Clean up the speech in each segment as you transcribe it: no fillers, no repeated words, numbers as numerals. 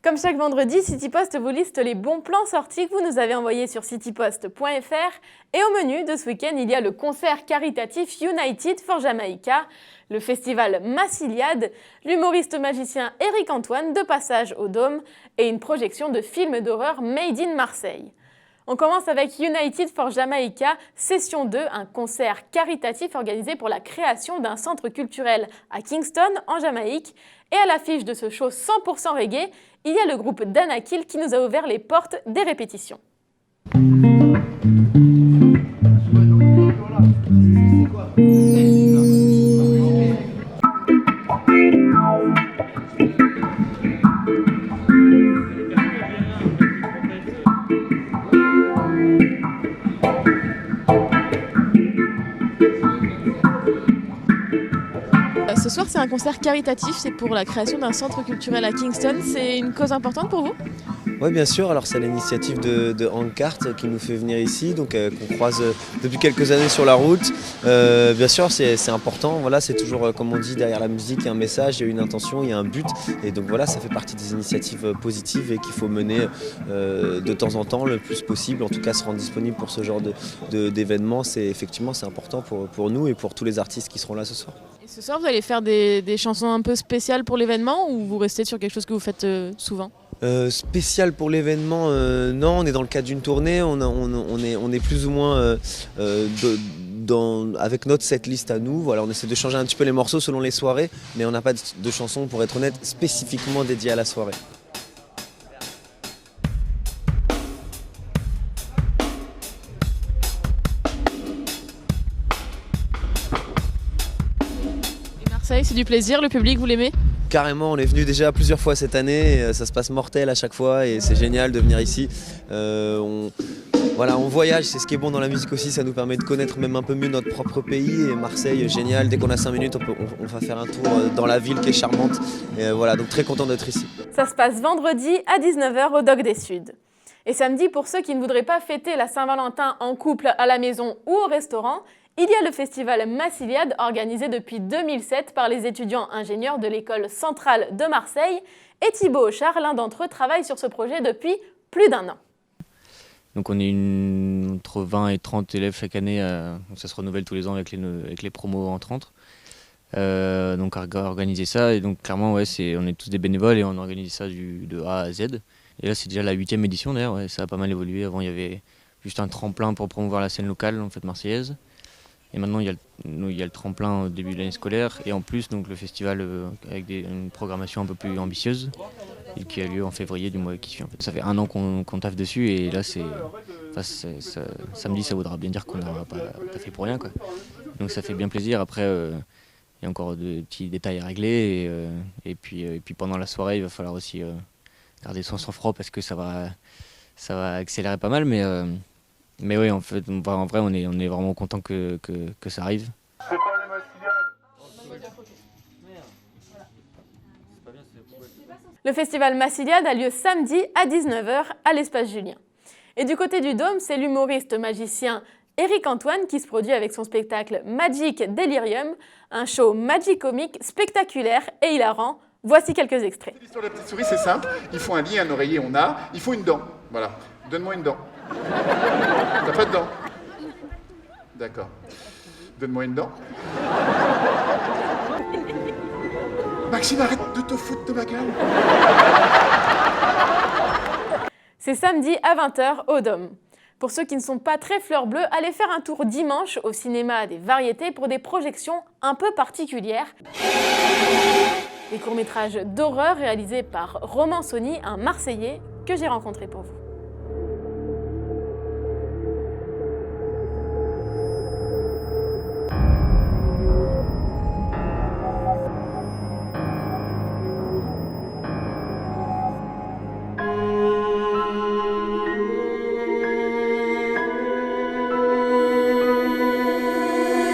Comme chaque vendredi, CityPost vous liste les bons plans sortis que vous nous avez envoyés sur citypost.fr. Et au menu de ce week-end, il y a le concert caritatif United for Jamaica, le festival Massiliade, l'humoriste magicien Éric Antoine de passage au Dôme et une projection de films d'horreur Made in Marseille. On commence avec United for Jamaica, session 2, un concert caritatif organisé pour la création d'un centre culturel à Kingston, en Jamaïque. Et à l'affiche de ce show 100% reggae, il y a le groupe Danakil qui nous a ouvert les portes des répétitions. Ce soir, c'est un concert caritatif, c'est pour la création d'un centre culturel à Kingston. C'est une cause importante pour vous ? Oui, bien sûr. Alors, c'est l'initiative de Hank Cart qui nous fait venir ici, donc qu'on croise depuis quelques années sur la route. Bien sûr, c'est important. Voilà, c'est toujours, comme on dit, derrière la musique, il y a un message, il y a une intention, il y a un but. Et donc voilà, ça fait partie des initiatives positives et qu'il faut mener de temps en temps, le plus possible. En tout cas, se rendre disponible pour ce genre d'événements, c'est important pour nous et pour tous les artistes qui seront là ce soir. Et ce soir, vous allez faire des chansons un peu spéciales pour l'événement ou vous restez sur quelque chose que vous faites souvent ? Spécial pour l'événement, non, on est dans le cadre d'une tournée, on est plus ou moins avec notre setlist à nous. Voilà, on essaie de changer un petit peu les morceaux selon les soirées, mais on n'a pas de chansons, pour être honnête, spécifiquement dédiées à la soirée. Marseille, c'est du plaisir, le public, vous l'aimez ? Carrément, on est venu déjà plusieurs fois cette année, et ça se passe mortel à chaque fois et c'est génial de venir ici. On voyage, c'est ce qui est bon dans la musique aussi, ça nous permet de connaître même un peu mieux notre propre pays. Et Marseille, génial, dès qu'on a 5 minutes, on va faire un tour dans la ville qui est charmante. Et voilà, donc très content d'être ici. Ça se passe vendredi à 19h au Dock des Suds. Et samedi, pour ceux qui ne voudraient pas fêter la Saint-Valentin en couple à la maison ou au restaurant, il y a le festival Massiliade organisé depuis 2007 par les étudiants ingénieurs de l'école centrale de Marseille. Et Thibaut Auchard, l'un d'entre eux, travaille sur ce projet depuis plus d'1 an. Donc on est entre 20 et 30 élèves chaque année, ça se renouvelle tous les ans avec les promos entrantes. Donc à organiser ça, et donc clairement on est tous des bénévoles et on organise ça de A à Z. Et là c'est déjà la 8e édition d'ailleurs, ça a pas mal évolué. Avant il y avait juste un tremplin pour promouvoir la scène locale en fait marseillaise. Et maintenant, il y a le tremplin au début de l'année scolaire et en plus donc, le festival avec une programmation un peu plus ambitieuse qui a lieu en février du mois qui suit. En fait. Ça fait 1 an qu'on taffe dessus et là, samedi, ça voudra bien dire qu'on n'a pas fait pour rien. Quoi. Donc ça fait bien plaisir. Après, il y a encore de petits détails à régler et puis pendant la soirée, il va falloir aussi garder son sang-froid parce que ça va accélérer pas mal. Mais oui, en vrai, on est vraiment content que ça arrive. Le festival Massiliade a lieu samedi à 19h à l'Espace Julien. Et du côté du Dôme, c'est l'humoriste magicien Éric Antoine qui se produit avec son spectacle Magic Delirium, un show magicomique spectaculaire et hilarant. Voici quelques extraits. L'histoire de la petite souris, c'est simple. Il faut un lit, un oreiller, il faut une dent. Voilà. Donne-moi une dent. T'as pas de dent? D'accord. Donne-moi une dent. Maxime, arrête de te foutre de ma gueule. C'est samedi à 20h au Dôme. Pour ceux qui ne sont pas très fleur bleue, allez faire un tour dimanche au cinéma des Variétés pour des projections un peu particulières. Des courts-métrages d'horreur réalisés par Roman Sony, un Marseillais que j'ai rencontré pour vous.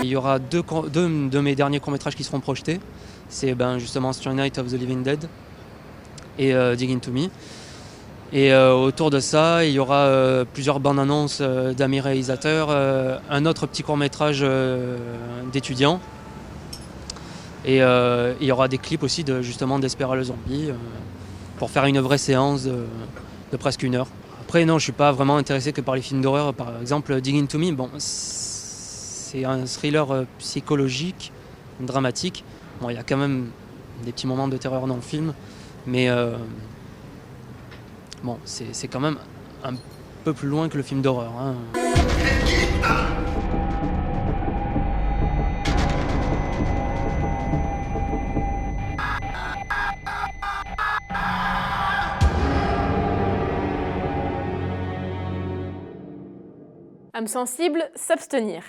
Il y aura deux de mes derniers courts-métrages qui seront projetés. C'est justement Strange Night of the Living Dead et Dig Into Me. Et autour de ça, il y aura plusieurs bandes annonces d'amis réalisateurs, un autre petit court-métrage d'étudiants. Et il y aura des clips aussi justement d'Espera le zombie pour faire une vraie séance de presque 1 heure. Après, non, je ne suis pas vraiment intéressé que par les films d'horreur. Par exemple, Dig Into Me, bon, c'est un thriller psychologique, dramatique. Bon, il y a quand même des petits moments de terreur dans le film, mais bon, c'est quand même un peu plus loin que le film d'horreur, hein. Âme sensible, s'abstenir.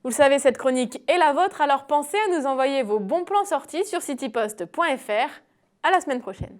Vous le savez, cette chronique est la vôtre, alors pensez à nous envoyer vos bons plans sortis sur citypost.fr. À la semaine prochaine.